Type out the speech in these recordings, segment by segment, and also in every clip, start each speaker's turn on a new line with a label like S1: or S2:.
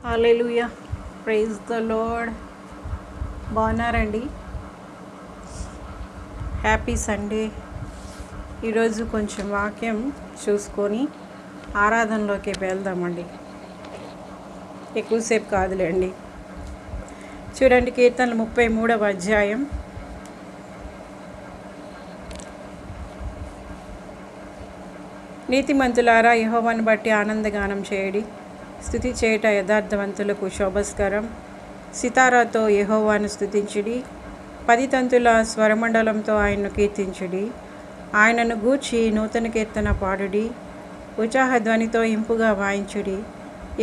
S1: Hallelujah, praise the Lord. బాగున్నారండి? Happy Sunday. ఈరోజు కొంచెం వాక్యం చూసుకొని ఆరాధనలోకి వెళ్దామండి. ఎక్కువసేపు కాదులేండి. చూడండి, కీర్తనలు 33వ అధ్యాయం. నీతిమంతులారా, యెహోవాను బట్టి ఆనందగానం చేయడి. స్తుతి చేయుట యథార్థవంతులకు శోభస్కరం. సితారాతో యెహోవాను స్తుతించుడి. 10 తంతుల స్వరమండలంతో ఆయన్ను కీర్తించుడి. ఆయనను గూర్చి నూతన కీర్తన పాడుడి. ఉత్సాహధ్వనితో ఇంపుగా వాయించుడి.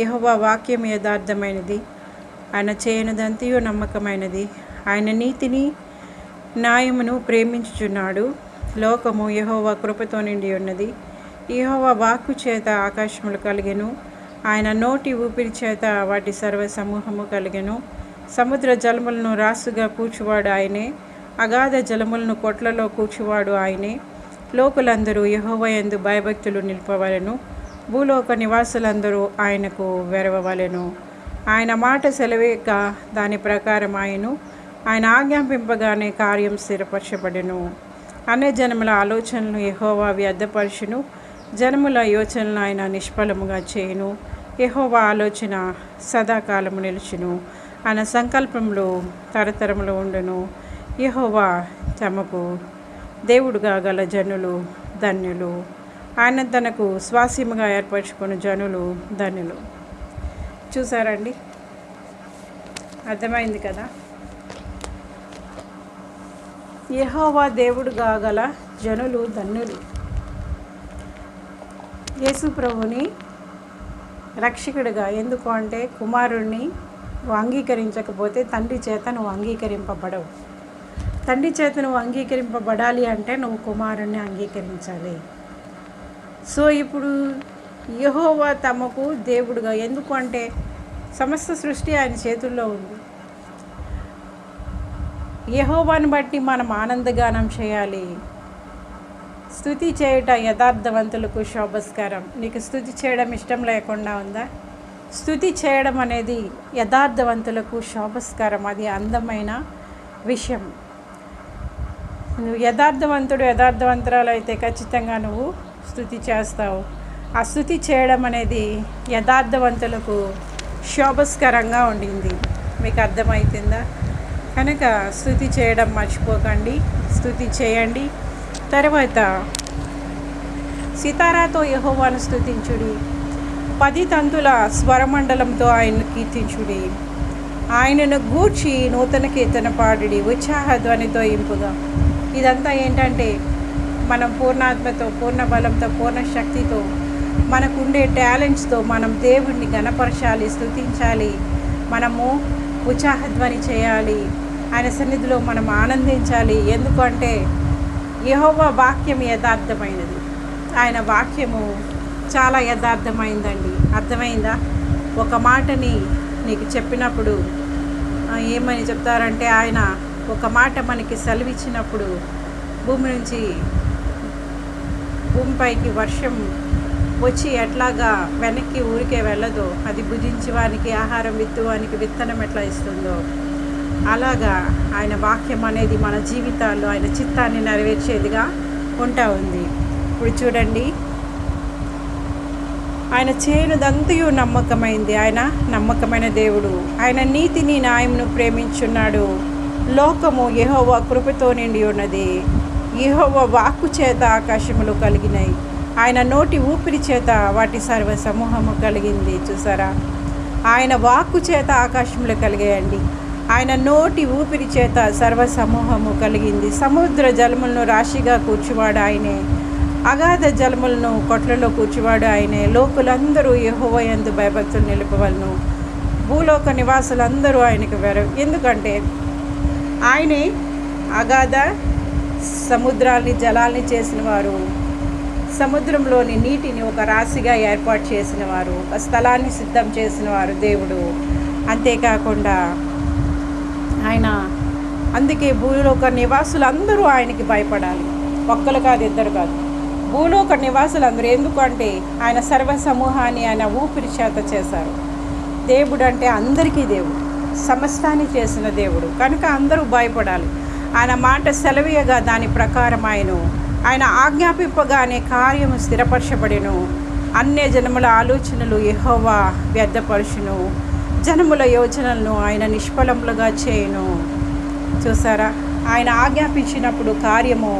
S1: యెహోవా వాక్యం యథార్థమైనది, ఆయన చేయనిదంతయు నమ్మకమైనది. ఆయన నీతిని న్యాయమును ప్రేమించుచున్నాడు. లోకము యెహోవా కృపతో నిండి ఉన్నది. యెహోవా వాక్కు చేత ఆకాశములు కలిగెను. ఆయన నోటి ఊపిరి చేత వాటి సర్వ సమూహము కలిగెను. సముద్ర జలములను రాసుగా కూర్చువాడు ఆయనే. అగాధ జలములను కొట్లలో కూర్చువాడు ఆయనే. లోకులందరూ యెహోవా యందు భయభక్తులు నిలుపవలెను. భూలోక నివాసులందరూ ఆయనకు వెరవవలెను. ఆయన మాట సెలవేక దాని ప్రకారం ఆయన ఆజ్ఞాపింపగానే కార్యం స్థిరపరచబడెను. అన్య జనముల ఆలోచనలు యెహోవా వ్యర్థపరచును. జనముల యోచనలు ఆయన నిష్ఫలముగా చేయును. యెహోవా ఆలోచన సదాకాలము నిలుచును. ఆయన సంకల్పములు తరతరములు ఉండును. యెహోవా తమకు దేవుడుగా గల జనులు ధన్యులు. ఆయన తనకు స్వాస్యముగా ఏర్పరచుకున్న జనులు ధన్యులు. చూసారండి? అర్థమైంది కదా? యెహోవా దేవుడుగా గల జనులు ధన్యులు. యేసు ప్రభుని రక్షకుడిగా, ఎందుకు అంటే కుమారుడిని నువ్వు అంగీకరించకపోతే తండ్రి చేత నువ్వు అంగీకరింపబడవు. తండ్రి చేత నువ్వు అంగీకరింపబడాలి అంటే నువ్వు కుమారుణ్ణి అంగీకరించాలి. సో ఇప్పుడు యెహోవా తమకు దేవుడుగా, ఎందుకు అంటే సమస్త సృష్టి ఆయన చేతుల్లో ఉంది. యెహోవాను బట్టి మనం ఆనందగానం చేయాలి. స్తుతి చేయుట యథార్థవంతులకు శోభస్కరం. నీకు స్తుతి చేయడం ఇష్టం లేకుండా ఉందా? స్తుతి చేయడం అనేది యథార్థవంతులకు శోభస్కరం. అది అందమైన విషయం. నువ్వు యథార్థవంతురాలు అయితే ఖచ్చితంగా నువ్వు స్తుతి చేస్తావు. ఆ స్తుతి చేయడం అనేది యథార్థవంతులకు శోభస్కరంగా ఉండింది. మీకు అర్థమవుతుందా? కనుక స్తుతి చేయడం మర్చిపోకండి. స్తుతి చేయండి. తర్వాత సితారాతో యెహోవాను స్తుతించుడి. 10 తంతుల స్వరమండలంతో ఆయన్ను కీర్తించుడి. ఆయనను గూర్చి నూతన కీర్తన పాడుడి. ఉత్సాహ ధ్వనితో ఇంపుగా. ఇదంతా ఏంటంటే మనం పూర్ణాత్మతో, పూర్ణ బలంతో, పూర్ణ శక్తితో, మనకుండే టాలెంట్స్తో మనం దేవుణ్ణి గణపరచాలి, స్తుతించాలి. మనము ఉత్సాహధ్వని చేయాలి. ఆయన సన్నిధిలో మనం ఆనందించాలి. ఎందుకంటే యెహోవా వాక్యం యథార్థమైనది. ఆయన వాక్యము చాలా యథార్థమైందండి. అర్థమైందా? ఒక మాటని నీకు చెప్పినప్పుడు ఏమని చెప్తారంటే, ఆయన ఒక మాట మనకి సెలవిచ్చినప్పుడు భూమిపైకి వర్షం వచ్చి ఎట్లాగా వెనక్కి ఊరికే వెళ్ళదో, అది భుజించేవానికి ఆహారం, విత్తువానికి విత్తనం ఎట్లా ఇస్తుందో, అలాగా ఆయన వాక్యం అనేది మన జీవితాల్లో ఆయన చిత్తాన్ని నెరవేర్చేదిగా ఉంటా ఉంది. ఇప్పుడు చూడండి, ఆయన చేయనిదంతయు నమ్మకమైంది. ఆయన నమ్మకమైన దేవుడు. ఆయన నీతిని న్యాయమును ప్రేమించున్నాడు. లోకము యెహోవా కృపతో నిండి ఉన్నది. యెహోవా వాక్కు చేత ఆకాశములు కలిగినాయి. ఆయన నోటి ఊపిరి చేత వాటి సర్వ సమూహము కలిగింది. చూసారా? ఆయన వాక్కు చేత ఆకాశములు కలిగాయండి. ఆయన నోటి ఊపిరి చేత సర్వ సమూహము కలిగింది. సముద్ర జలములను రాశిగా కూర్చువాడు ఆయనే. అగాధ జలములను కొట్లలో కూర్చువాడు ఆయనే. లోకులందరూ యెహోవా యందు భయభక్తులు నిలుపవలను. భూలోక నివాసులందరూ ఆయనకు ఎందుకంటే ఆయనే అగాధ సముద్రాల్ని, జలాల్ని చేసిన వారు. సముద్రంలోని నీటిని ఒక రాశిగా ఏర్పాటు చేసిన వారు. ఒక స్థలాన్ని సిద్ధం చేసిన వారు దేవుడు. అంతేకాకుండా ఆయన అందుకే భూలోక నివాసులందరూ ఆయనకి భయపడాలి. ఒక్కరు కాదు, ఇద్దరు కాదు, భూలోక నివాసులందరూ. ఎందుకంటే ఆయన సర్వ సమూహాన్ని ఆయన ఊపిరి చేత చేశారు. దేవుడు అంటే అందరికీ దేవుడు, సమస్తాన్ని చేసిన దేవుడు కనుక అందరూ భయపడాలి. ఆయన మాట సెలవీయగా దాని ప్రకారం ఆయన ఆజ్ఞాపింపగానే కార్యము స్థిరపరచబడెను. అన్య జనముల ఆలోచనలు యెహోవా వ్యర్థపరచును, జనముల యోచనలను ఆయన నిష్ఫలములుగా చేయును. చూసారా, ఆయన ఆజ్ఞాపించినప్పుడు కార్యము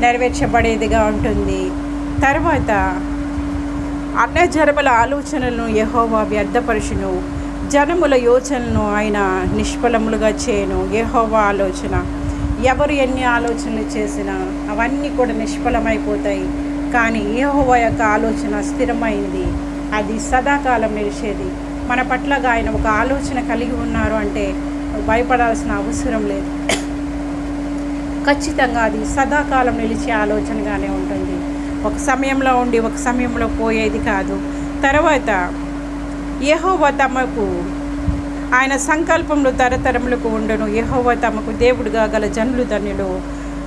S1: నెరవేర్చబడేదిగా ఉంటుంది. తర్వాత అన్య జనముల ఆలోచనలను యెహోవా వ్యర్థపరచును, జనముల యోచనలను ఆయన నిష్ఫలములుగా చేయను. యెహోవా ఆలోచన, ఎవరు ఎన్ని ఆలోచనలు చేసినా అవన్నీ కూడా నిష్ఫలమైపోతాయి. కానీ యెహోవా యొక్క ఆలోచన స్థిరమైంది, అది సదాకాలం నిలిచేది. మన పట్లగా ఆయన ఒక ఆలోచన కలిగి ఉన్నారు అంటే భయపడాల్సిన అవసరం లేదు. ఖచ్చితంగా అది సదాకాలం నిలిచే ఆలోచనగానే ఉంటుంది. ఒక సమయంలో ఉండి ఒక సమయంలో పోయేది కాదు. తర్వాత యెహోవా తమకు ఆయన సంకల్పంలో తరతరములకు ఉండును. యెహోవా తమకు దేవుడుగా గల జనులు ధన్యులు,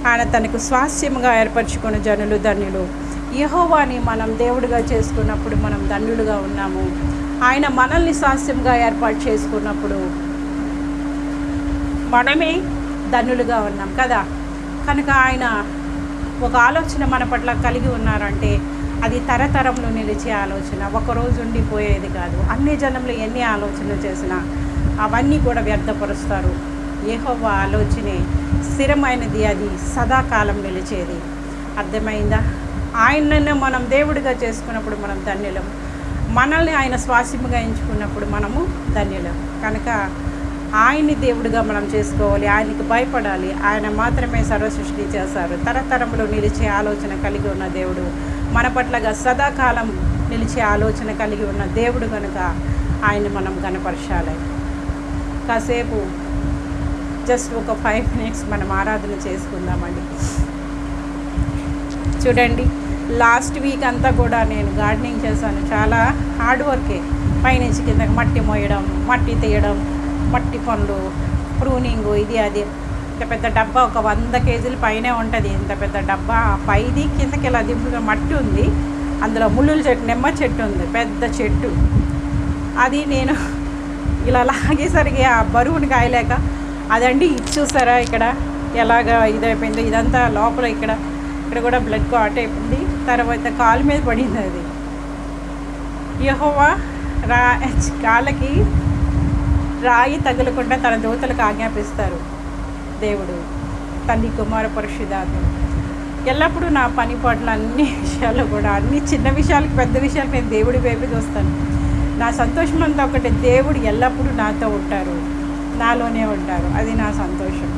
S1: ఆయన తనకు స్వాస్థ్యముగా ఏర్పరచుకున్న జనులు ధన్యులు. యెహోవాని మనం దేవుడిగా చేసుకున్నప్పుడు మనం ధన్యులుగా ఉన్నాము. ఆయన మనల్ని స్వాస్థ్యంగా ఏర్పాటు చేసుకున్నప్పుడు మనమే ధన్యులుగా ఉన్నాం కదా. కనుక ఆయన ఒక ఆలోచన మన పట్ల కలిగి ఉన్నారంటే అది తరతరంలో నిలిచే ఆలోచన, ఒకరోజు ఉండిపోయేది కాదు. అన్ని జనంలో ఎన్ని ఆలోచనలు చేసినా అవన్నీ కూడా వ్యర్థపరుస్తారు. యెహోవా ఆలోచనే స్థిరమైనది, అది సదాకాలం నిలిచేది. అర్థమైందా? ఆయనను మనం దేవుడిగా చేసుకున్నప్పుడు మనం ధన్యులం, మనల్ని ఆయన స్వాస్యముగా ఎంచుకున్నప్పుడు మనము ధన్యులం. కనుక ఆయన్ని దేవుడిగా మనం చేసుకోవాలి, ఆయనకి భయపడాలి. ఆయన మాత్రమే సర్వసృష్టి చేశారు. తరతరంలో నిలిచే ఆలోచన కలిగి ఉన్న దేవుడు, మన పట్లగా సదాకాలం నిలిచే ఆలోచన కలిగి ఉన్న దేవుడు కనుక ఆయన్ని మనం గణపరచాలి. కాసేపు జస్ట్ ఒక 5 minutes మనం ఆరాధన చేసుకుందామండి. చూడండి, లాస్ట్ వీక్ అంతా కూడా నేను గార్డెనింగ్ చేశాను. చాలా హార్డ్ వర్కే, పైనుంచి కిందకి మట్టి మోయడం, మట్టి తీయడం, మట్టి పనులు, ప్రూనింగు, ఇది అది. ఇంత పెద్ద డబ్బా, ఒక 100 kgs పైనే ఉంటుంది. ఇంత పెద్ద డబ్బా పైది కిందకి ఇలా దింపుగా మట్టి ఉంది. అందులో ముళ్ళుల చెట్టు, నిమ్మ చెట్టు ఉంది, పెద్ద చెట్టు. అది నేను ఇలా లాగేసరికి ఆ బరువుని కాయలేక అదండి చూసారా ఇక్కడ ఎలాగా ఇదైపోయిందో. ఇదంతా లోపల ఇక్కడ కూడా బ్లడ్ క్లాట్ అయిపోయింది. తర్వాత కాలు మీద పడింది అది. యెహోవా కాళ్ళకి రాయి తగలకుండా తన దూతలకు ఆజ్ఞాపిస్తారు దేవుడు, తండ్రి, కుమార, పరిశుద్ధాత్మ. ఎల్లప్పుడూ నా పని పాటలు అన్ని విషయాల్లో కూడా, అన్ని చిన్న విషయాలకి పెద్ద విషయాలకు నేను దేవుడి వైపు చూస్తాను. నా సంతోషం అంతా ఒకటి, దేవుడు ఎల్లప్పుడూ నాతో ఉంటారు, నాలోనే ఉంటారు. అది నా సంతోషం.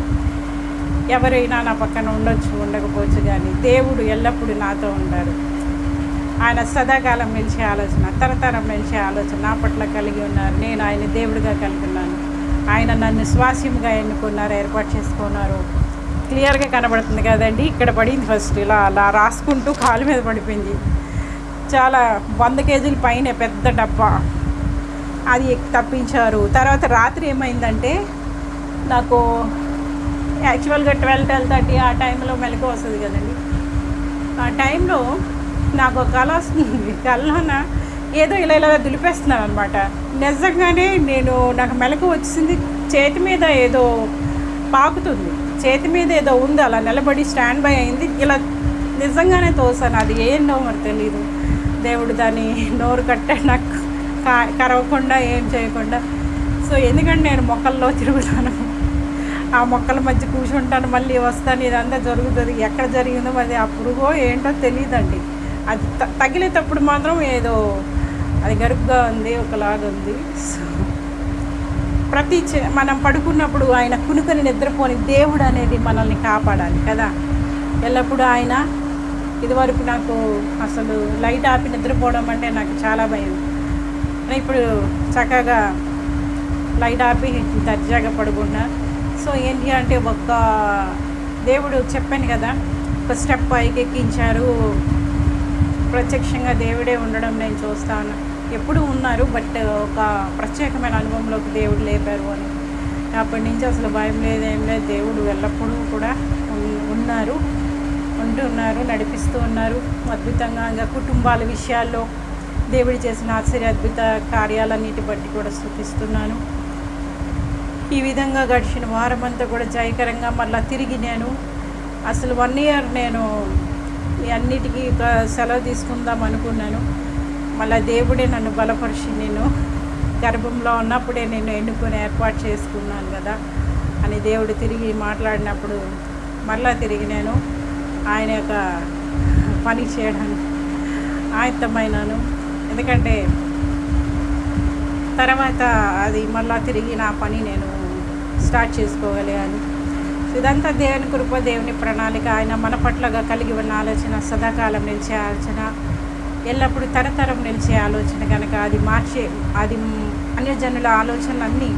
S1: ఎవరైనా నా పక్కన ఉండొచ్చు, ఉండకపోవచ్చు, కానీ దేవుడు ఎల్లప్పుడూ నాతో ఉంటారు. ఆయన సదాకాలం నిలిచే ఆలోచన, తరతరం నిలిచే ఆలోచన నా పట్ల కలిగి ఉన్నారు. నేను ఆయన దేవుడిగా కలిగి ఉన్నాను. ఆయన నన్ను స్వాస్యముగా ఎన్నుకున్నారు, ఏర్పాటు చేసుకున్నారు. క్లియర్గా కనబడుతుంది కదండి. ఇక్కడ పడింది ఫస్ట్, ఇలా అలా రాసుకుంటూ కాలు మీద పడిపోయింది. చాలా 100 kgs పైన పెద్ద డబ్బా, అది తప్పించారు. తర్వాత రాత్రి ఏమైందంటే, నాకు యాక్చువల్గా 12-12:30 ఆ టైంలో మెలకు వస్తుంది కదండి. ఆ టైంలో నాకు కళ వస్తుంది. కళ్ళన ఏదో ఇలా దులిపేస్తున్నాను అనమాట. నిజంగానే నాకు మెలకు వచ్చింది. చేతి మీద ఏదో పాకుతుంది, చేతి మీద ఏదో ఉంది, అలా నిలబడి స్టాండ్ బై అయింది. ఇలా నిజంగానే తోసాను. అది ఏంటో మరి తెలీదు. దేవుడు దాన్ని నోరు కట్టాడు నాకు, కరవకుండా ఏం చేయకుండా. సో ఎందుకంటే నేను మొక్కల్లో తిరుగుతాను, ఆ మొక్కల మధ్య కూర్చుంటాను, మళ్ళీ వస్తాను, ఇదంతా జరుగుతుంది. ఎక్కడ జరిగిందో మరి ఆ పురుగో ఏంటో తెలియదండి. అది తగిలేటప్పుడు మాత్రం ఏదో అది గరుగ్గా ఉంది, ఒకలాగా ఉంది. సో మనం పడుకున్నప్పుడు ఆయన కునుకొని నిద్రపోని దేవుడు అనేది మనల్ని కాపాడాలి కదా. ఎల్లప్పుడూ ఆయన, ఇదివరకు నాకు అసలు లైట్ ఆపి నిద్రపోవడం అంటే నాకు చాలా భయం. ఇప్పుడు చక్కగా లైట్ ఆపి దర్జాగా పడుకున్నా. సో ఏంటి అంటే, ఒక దేవుడు చెప్పాను కదా, ఒక స్టెప్ పైకి ఎక్కించారు. ప్రత్యక్షంగా దేవుడే ఉండడం నేను చూస్తాను. ఎప్పుడు ఉన్నారు, బట్ ఒక ప్రత్యేకమైన అనుభవంలోకి దేవుడు లేపారు అని. అప్పటి నుంచి అసలు భయం లేదు, ఏం లేదు. దేవుడు ఎల్లప్పుడూ కూడా ఉంటున్నారు, నడిపిస్తూ ఉన్నారు అద్భుతంగా. ఇంకా కుటుంబాల విషయాల్లో దేవుడు చేసిన ఆశ్చర్య అద్భుత కార్యాలన్నిటి బట్టి కూడా స్తుతిస్తున్నాను. ఈ విధంగా గడిచిన వారమంతా కూడా జయకరంగా మళ్ళీ తిరిగి నేను అసలు 1 year నేను అన్నిటికీ సెలవు తీసుకుందాం అనుకున్నాను. మళ్ళీ దేవుడే నన్ను బలపరిచి నేను గర్భంలో ఉన్నప్పుడే నేను ఎన్నుకొని ఏర్పాటు చేసుకున్నాను కదా అని దేవుడు తిరిగి మాట్లాడినప్పుడు మళ్ళీ తిరిగి నేను ఆయన యొక్క పని చేయడానికి ఆయత్తమైనాను. ఎందుకంటే తర్వాత అది మళ్ళీ తిరిగి నా పని నేను స్టార్ట్ చేసుకోగలిగాను. ఇదంతా దేవుని కృప, దేవుని ప్రణాళిక. ఆయన మన పట్లగా కలిగి ఉన్న ఆలోచన సదాకాలం నిలిచే ఆలోచన, ఎల్లప్పుడూ తరతరం నిలిచే ఆలోచన కనుక అది అన్యజనుల ఆలోచనలన్నీ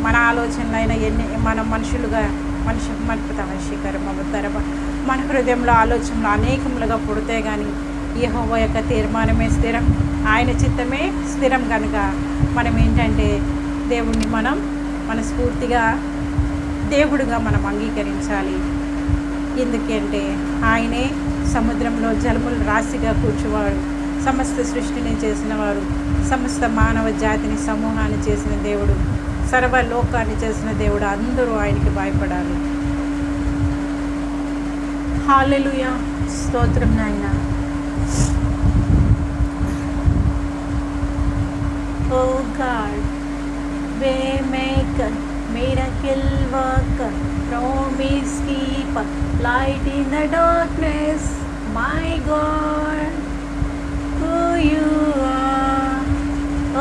S1: మన ఆలోచనలైనా మన మనుషులుగా మన హృదయంలో ఆలోచనలు అనేకములుగా పుడితే కానీ యెహోవా యొక్క తీర్మానమే స్థిరం, ఆయన చిత్తమే స్థిరం. కనుక మనం ఏంటంటే దేవుణ్ణి మనం మనస్ఫూర్తిగా దేవుడుగా మనం అంగీకరించాలి. ఎందుకంటే ఆయనే సముద్రంలో జలములు రాశిగా కూర్చువాడు, సమస్త సృష్టిని చేసినవాడు, సమస్త మానవ జాతిని సమూహాన్ని చేసిన దేవుడు, సర్వలోకాన్ని చేసిన దేవుడు. అందరూ ఆయనకి భయపడాలి. హల్లెలూయా, స్తోత్రం నాయనా. Oh God, Waymaker, miracle worker, promise keeper, light in the darkness, my God, who you are.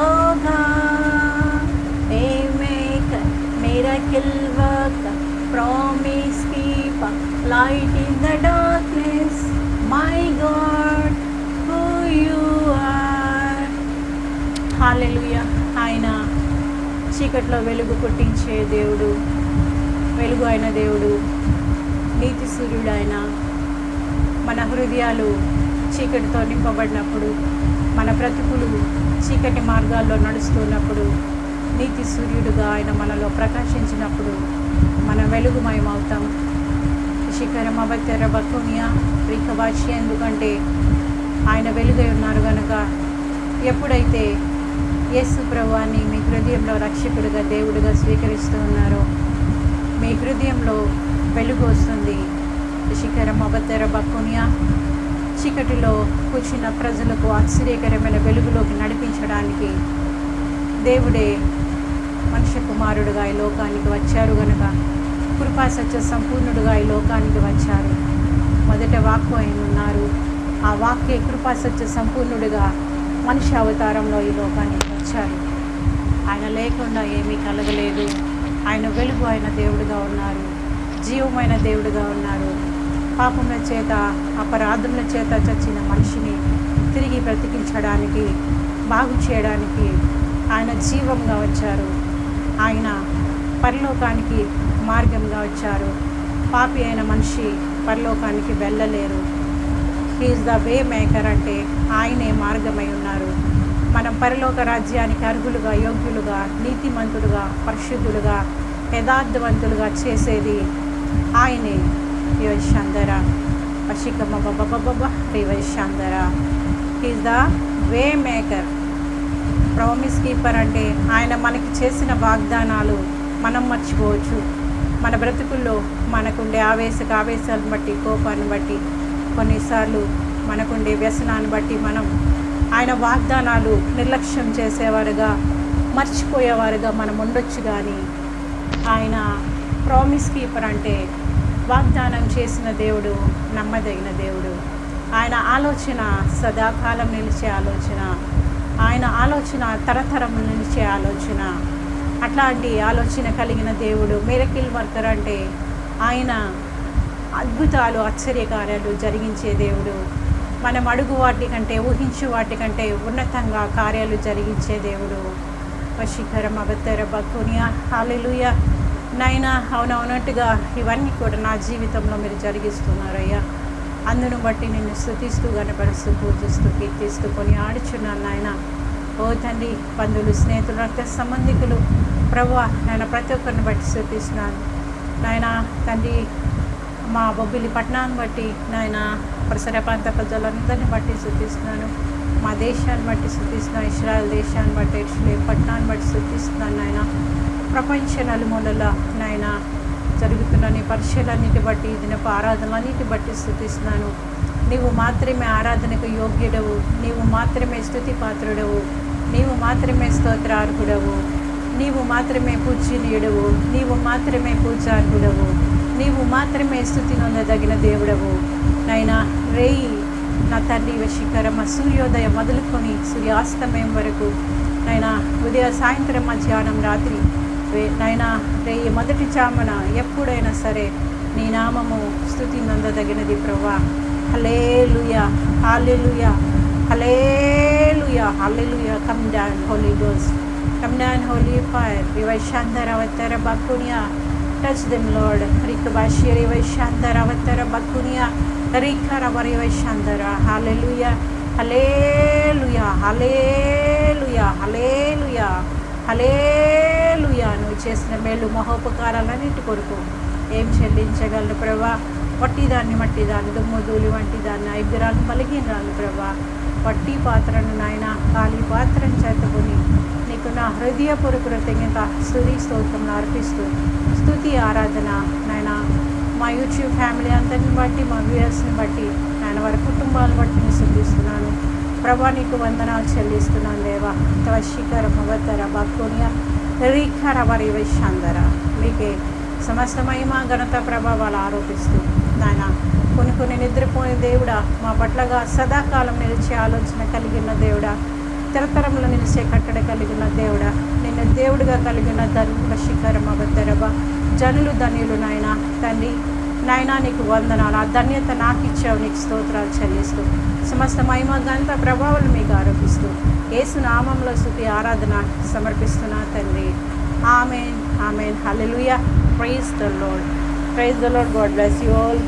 S1: Oh God, Waymaker, miracle worker, promise keeper, light in the darkness, my God, who you are. హల్లెలూయా. ఆయన చీకట్లో వెలుగు పుట్టించే దేవుడు, వెలుగు అయిన దేవుడు, నీతి సూర్యుడు ఆయన. మన హృదయాలు చీకటితో నింపబడినప్పుడు, మన బ్రతుకులు చీకటి మార్గాల్లో నడుస్తున్నప్పుడు, నీతి సూర్యుడుగా ఆయన మనలో ప్రకాశించినప్పుడు మనం వెలుగుమయమవుతాం. శిఖరం అవతర బకునియా రికవాచి, ఎందుకంటే ఆయన వెలుగై ఉన్నారు కనుక. ఎప్పుడైతే యేసు ప్రభువాన్ని మీ హృదయంలో రక్షకుడిగా దేవుడిగా స్వీకరిస్తూ ఉన్నారో మీ హృదయంలో వెలుగు వస్తుంది. శిఖరం అవతర బకునియా, చీకటిలో కూర్చున్న ప్రజలకు ఆశ్చర్యకరమైన వెలుగులోకి నడిపించడానికి దేవుడే మనుష్య కుమారుడుగా ఈ లోకానికి వచ్చారు కనుక, కృపా సత్య సంపూర్ణుడుగా ఈ లోకానికి వచ్చారు. మొదట వాక్కు ఆయన ఉన్నారు, ఆ వాక్యే కృపా సత్య సంపూర్ణుడిగా మనిషి అవతారంలో ఈ లోకానికి వచ్చారు. ఆయన లేకుండా ఏమీ కలగలేదు. ఆయన వెలుగు అయిన దేవుడిగా ఉన్నారు, జీవమైన దేవుడిగా ఉన్నారు. పాపముల చేత అపరాధముల చేత చచ్చిన మనిషిని తిరిగి బ్రతికించడానికి, బాగు చేయడానికి ఆయన జీవంగా వచ్చారు. ఆయన పరలోకానికి మార్గంగా వచ్చారు. పాపి అయిన మనిషి పరలోకానికి వెళ్ళలేరు. హీఈస్ ద వే మేకర్, అంటే ఆయనే మార్గమై ఉన్నారు. మనం పరలోక రాజ్యానికి అర్హులుగా, యోగ్యులుగా, నీతిమంతులుగా, పరిశుద్ధులుగా, యథార్థవంతులుగా చేసేది ఆయనే. రివైశాంధర పశికమ్మ బబ్బ రివైశాంధర. He is the way maker, promise keeper. అంటే ఆయన మనకి చేసిన వాగ్దానాలు మనం మర్చిపోవచ్చు. మన బ్రతుకుల్లో మనకుండే ఆవేశాలను బట్టి, కోపాన్ని బట్టి, కొన్నిసార్లు మనకుండే వ్యసనాన్ని బట్టి మనం ఆయన వాగ్దానాలు నిర్లక్ష్యం చేసేవారుగా, మర్చిపోయేవారుగా మనం ఉండొచ్చు. కానీ ఆయన ప్రామిస్ కీపర్, అంటే వాగ్దానం చేసిన దేవుడు, నమ్మదగిన దేవుడు. ఆయన ఆలోచన సదాకాలం నిలిచే ఆలోచన, ఆయన ఆలోచన తరతరం నిలిచే ఆలోచన. అట్లాంటి ఆలోచన కలిగిన దేవుడు. మిరకిల్ వర్కర్, అంటే ఆయన అద్భుతాలు, ఆశ్చర్యకార్యాలు జరిగించే దేవుడు. మనం అడుగు వాటి కంటే, ఊహించు వాటి కంటే ఉన్నతంగా కార్యాలు జరిగించే దేవుడు. వశీకరం అవతర బకునియా. హల్లెలూయా నాయనా. అవునవునట్టుగా ఇవన్నీ కూడా నా జీవితంలో మీరు జరిగిస్తున్నారయ్యా. అందును బట్టి నిన్ను స్తుతిస్తూ, గణపరుస్తూ, పూజిస్తూ, కీర్తిస్తూ కొని ఆడుచున్నాను నాయన. ఓ తండ్రి, బంధువులు, స్నేహితులు, రక్త సంబంధికులు, ప్రభువా నాయన, ప్రతి ఒక్కరిని బట్టి స్తుతిస్తున్నాను నాయన. తండ్రి, మా బొబ్బిలి పట్టణాన్ని బట్టి నాయన, పరిసర ప్రాంత ప్రజలందరినీ బట్టి స్తుతిస్తున్నాను. మా దేశాన్ని బట్టి స్తుతిస్తున్నాను, ఇశ్రాయేల్ దేశాన్ని బట్టి, యెరూషలేము పట్టణాన్ని బట్టి స్తుతిస్తున్నాను నాయన. ప్రపంచ నలుమూలల నాయన జరుగుతున్న నీ పరిచయాలన్నిటి బట్టి, దినపు ఆరాధనలన్నిటి బట్టి స్తుతిస్తున్నాను. నీవు మాత్రమే ఆరాధనకు యోగ్యుడవు, నీవు మాత్రమే స్తుతి పాత్రుడవు, నీవు మాత్రమే స్తోత్రార్హుడవు, నీవు మాత్రమే పూజనీయుడవు, నీవు మాత్రమే పూజార్హుడవు, నీవు మాత్రమే స్తుతి నొందదగిన దేవుడవు నైనా. రేయి నా తండ్రి వశీకరమ సూర్యోదయం మొదలుకొని సూర్యాస్తమయం వరకు నైనా, ఉదయ సాయంత్రం మధ్యాహ్నం రాత్రి నైనా, రేయి మొదటి చామన ఎప్పుడైనా సరే నీ నామము స్తుతి నొందదగినది ప్రభువా. Hallelujah, hallelujah, hallelujah, hallelujah. Come down Holy Ghost, come down holy fire. Rivashandara Vatara Bakunia, touch them Lord. Rikabashi Rivashandara Vatara Bakunia, Rikara Varivashandara. Hallelujah, hallelujah, hallelujah, hallelujah, hallelujah. నువ్వు చేసిన మేలు మహోపకారాలన్నిటి కొరకు ఏం చెల్లించగలను ప్రభా? వట్టిదాన్ని మట్టిదాన్ని, దుమ్ము ధూళి వంటి దాన్ని, ఐగురాలను బలిగినరాలు ప్రభా. వట్టి పాత్రను నాయన, ఖాళీ పాత్రను చేతకొని నీకు నా హృదయపూర్వక కృతజ్ఞత స్తుతి స్తోత్రం అర్పిస్తూ, స్తుతి ఆరాధన నాయన మా యూట్యూబ్ ఫ్యామిలీ అంతటిని బట్టి, మా వ్యూయర్స్ని బట్టి నాయన, వారి కుటుంబాలను బట్టి నేను స్తుతిస్తున్నాను ప్రభా. నీకు వందనాలు చెల్లిస్తున్నాను దేవా. తవశికర మవతర బాకోనియా రీఖర వరి వైశాందర. మీకే సమస్త మహిమ ఘనత ప్రభావాలు ఆరోపిస్తూ నాయన, కొన్ని నిద్రపోయిన దేవుడా, మా పట్లగా సదాకాలం నిలిచే ఆలోచన కలిగిన దేవుడా, తరతరంలో నిలిచే కట్టడ కలిగిన దేవుడా, నిన్ను దేవుడిగా కలిగిన ధర్మ శిఖరం అవతరబ జనులు ధన్యులు నాయన. తండ్రి నాయన నీకు వందనాలు, ఆ ధన్యత నాకు ఇచ్చావు, నీకు స్తోత్రాలు చెల్లిస్తూ సమస్త మహిమ ఘనత ప్రభావాలు మీకు ఆరోపిస్తూ యేసు నామంలో స్తుతి ఆరాధన సమర్పిస్తున్నా తండ్రి. Amen, amen, hallelujah. Praise the Lord, praise the Lord. God bless you all.